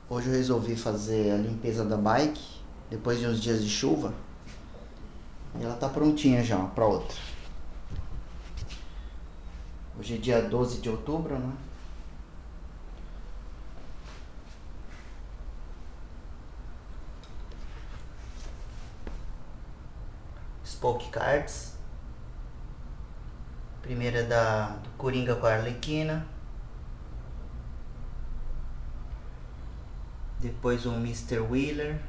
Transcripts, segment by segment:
Hoje eu resolvi fazer a limpeza da bike, depois de uns dias de chuva. E ela tá prontinha já pra outra. Hoje é dia 12 de outubro, né? Spoke Cards. Primeira do Coringa com a Arlequina. Depois o Mr. Wheeler.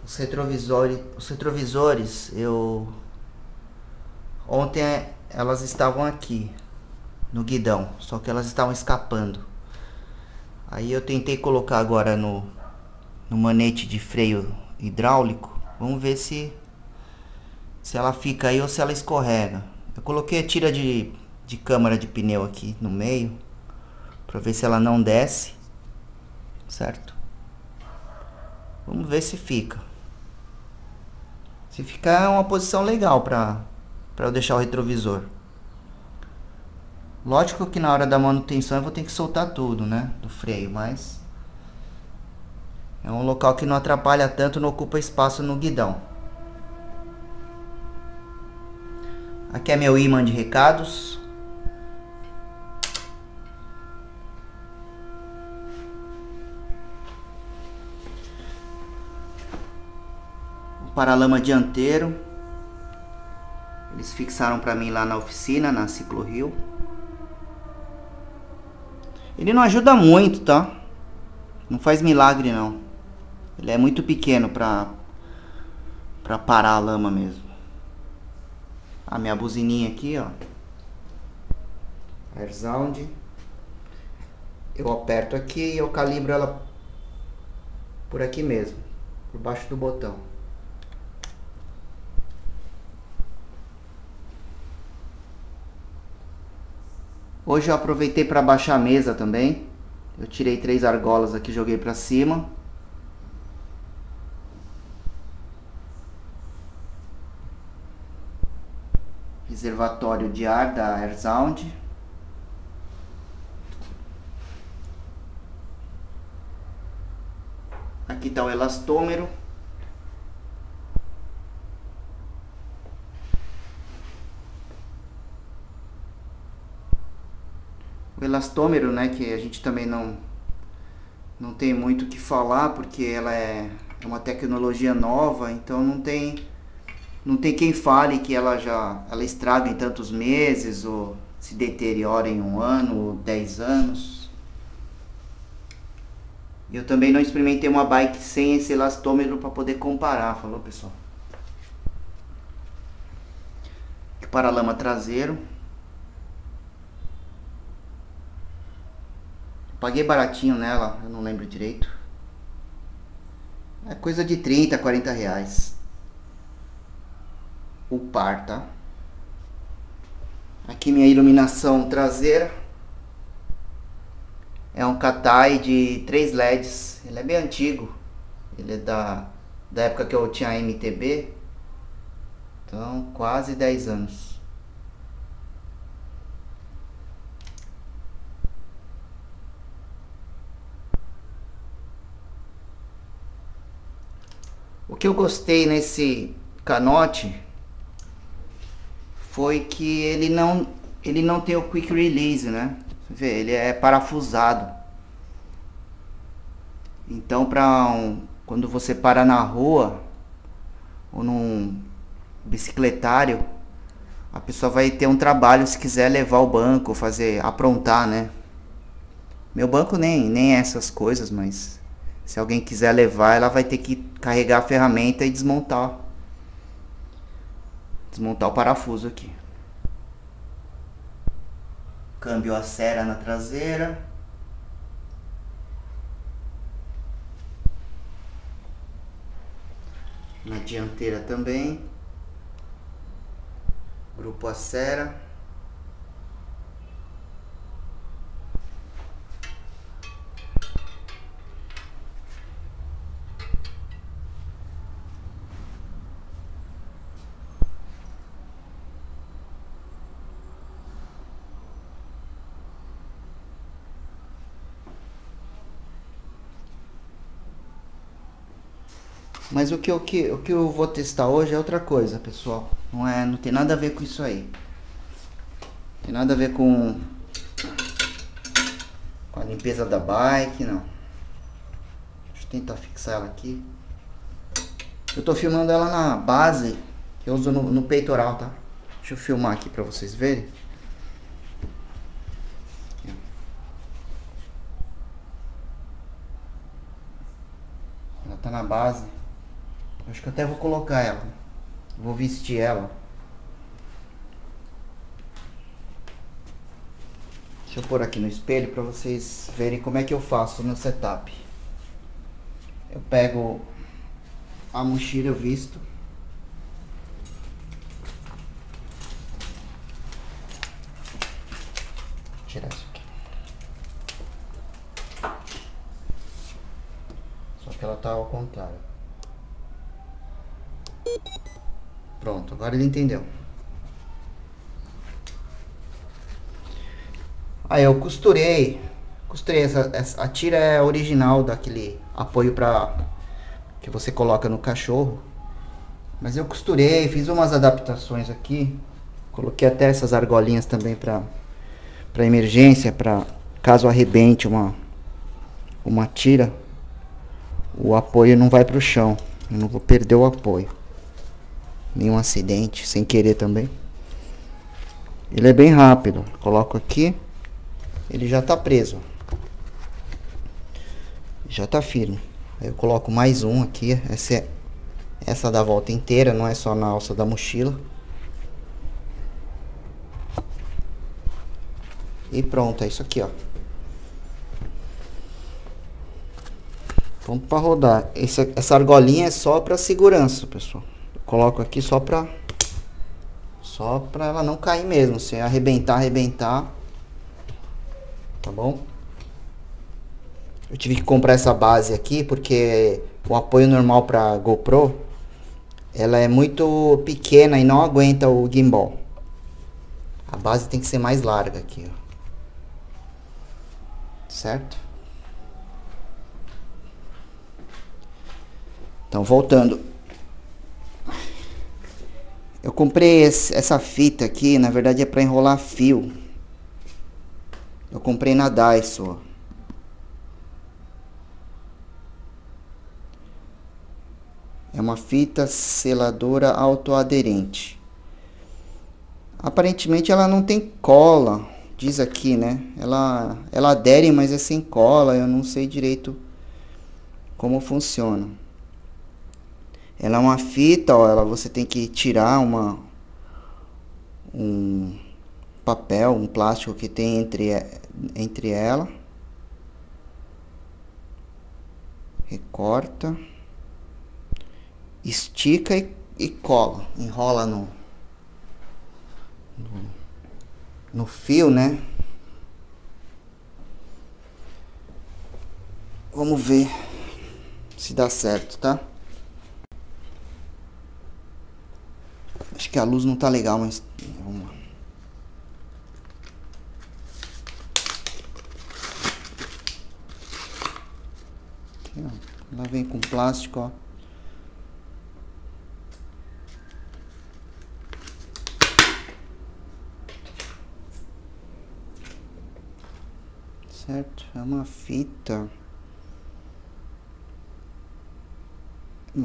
Os retrovisores, eu ontem elas estavam aqui no guidão, só que elas estavam escapando. Aí eu tentei colocar agora no manete de freio hidráulico. Vamos ver se ela fica aí ou se ela escorrega. Eu coloquei a tira de câmara de pneu aqui no meio para ver se ela não desce, certo? Vamos ver se fica. Se ficar é uma posição legal para eu deixar o retrovisor. Lógico que na hora da manutenção eu vou ter que soltar tudo, né, do freio, mas é um local que não atrapalha tanto, não ocupa espaço no guidão. Aqui é meu ímã de recados. O paralama dianteiro. Eles fixaram pra mim lá na oficina, na Ciclo Rio. Ele não ajuda muito, tá? Não faz milagre não. Ele é muito pequeno pra parar a lama mesmo. A minha buzininha aqui, ó. Air Sound. Eu aperto aqui e eu calibro ela por aqui mesmo, por baixo do botão. Hoje eu aproveitei para baixar a mesa também. Eu tirei 3 argolas aqui, joguei para cima. Reservatório de ar da Air Sound. Aqui está o elastômero. O elastômero, né, que a gente também não tem muito o que falar, porque ela é uma tecnologia nova, então não tem quem fale que ela estraga em tantos meses ou se deteriora em 1 ano ou 10 anos. Eu também não experimentei uma bike sem esse elastômero para poder comparar, falou pessoal. Aqui o paralama traseiro. Paguei baratinho nela, eu não lembro direito. É coisa de 30, 40 reais. O par, tá? Aqui minha iluminação traseira. É um Katai de 3 LEDs. Ele é bem antigo. Ele é da época que eu tinha MTB. Então, quase 10 anos. O que eu gostei nesse canote foi que ele não tem o quick release, né? Você vê, ele é parafusado. Então, quando você para na rua ou num bicicletário, a pessoa vai ter um trabalho se quiser levar o banco, aprontar, né? Meu banco nem é essas coisas, mas se alguém quiser levar, ela vai ter que carregar a ferramenta e desmontar o parafuso aqui. Câmbio Acera na traseira. Na dianteira também. Grupo Acera. Mas o que eu vou testar hoje é outra coisa, pessoal. Não tem nada a ver com isso aí. Não tem nada a ver com a limpeza da bike, não. Deixa eu tentar fixar ela aqui. Eu tô filmando ela na base que eu uso no peitoral, tá? Deixa eu filmar aqui pra vocês verem. Ela tá na base. Acho que eu até vou colocar ela. Vou vestir ela. Deixa eu pôr aqui no espelho pra vocês verem como é que eu faço no setup. Eu pego a mochila, eu visto. Vou tirar isso aqui. Só que ela tá ao contrário. Pronto, agora ele entendeu. Aí eu costurei a tira é original daquele apoio que você coloca no cachorro. Mas eu costurei, fiz umas adaptações aqui. Coloquei até essas argolinhas também para emergência, para caso arrebente uma tira, o apoio não vai pro chão. Eu não vou perder o apoio. Nenhum acidente, sem querer também. Ele é bem rápido. Coloco aqui, ele já tá preso. Já tá firme. Aí eu coloco mais um aqui. Essa dá a volta inteira, não é só na alça da mochila. E pronto, é isso aqui, ó. Pronto para rodar. Essa argolinha é só para segurança, pessoal. Eu coloco aqui só para ela não cair mesmo. Se arrebentar, tá bom? Eu tive que comprar essa base aqui porque o apoio normal para GoPro, ela é muito pequena e não aguenta o gimbal. A base tem que ser mais larga aqui, ó. Certo? Então, voltando. Eu comprei essa fita aqui, na verdade é para enrolar fio. Eu comprei na Daiso. É uma fita seladora autoaderente. Aparentemente ela não tem cola, diz aqui, né? Ela adere, mas é sem cola, eu não sei direito como funciona. Ela é uma fita, ó, você tem que tirar um papel, um plástico que tem entre ela. Recorta, estica e cola, enrola no fio, né? Vamos ver se dá certo, tá? Acho que a luz não tá legal, mas vamos lá. Aqui, ó. Ela vem com plástico, ó. Certo? É uma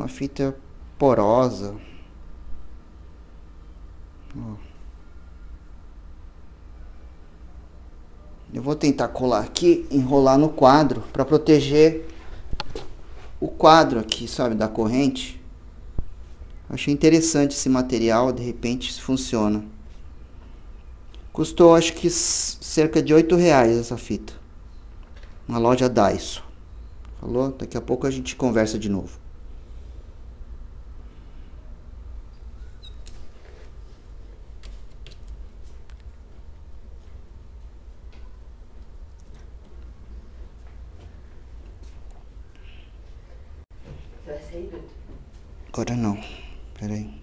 fita porosa. Ó. Eu vou tentar colar aqui, enrolar no quadro para proteger o quadro aqui, sabe, da corrente. Achei interessante esse material, de repente funciona. Custou acho que cerca de R$8 essa fita. Uma loja Daiso. Falou? Daqui a pouco a gente conversa de novo. Agora não. Pera aí.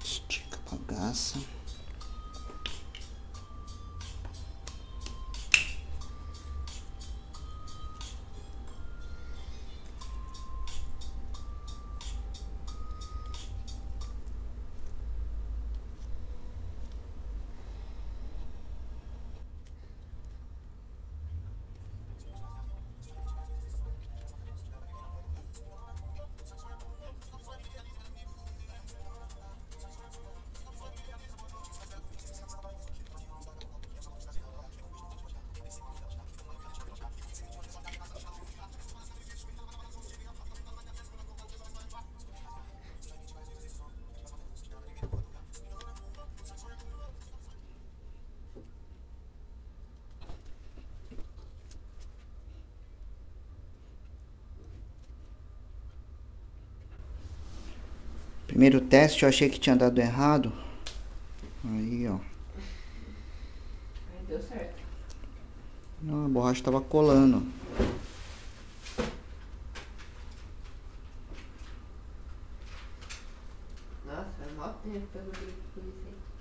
Estica pra cá. massa. Primeiro teste eu achei que tinha dado errado. Aí, ó. Aí deu certo. Não, a borracha tava colando. Nossa, faz mó tempo que eu não brinco com isso aí.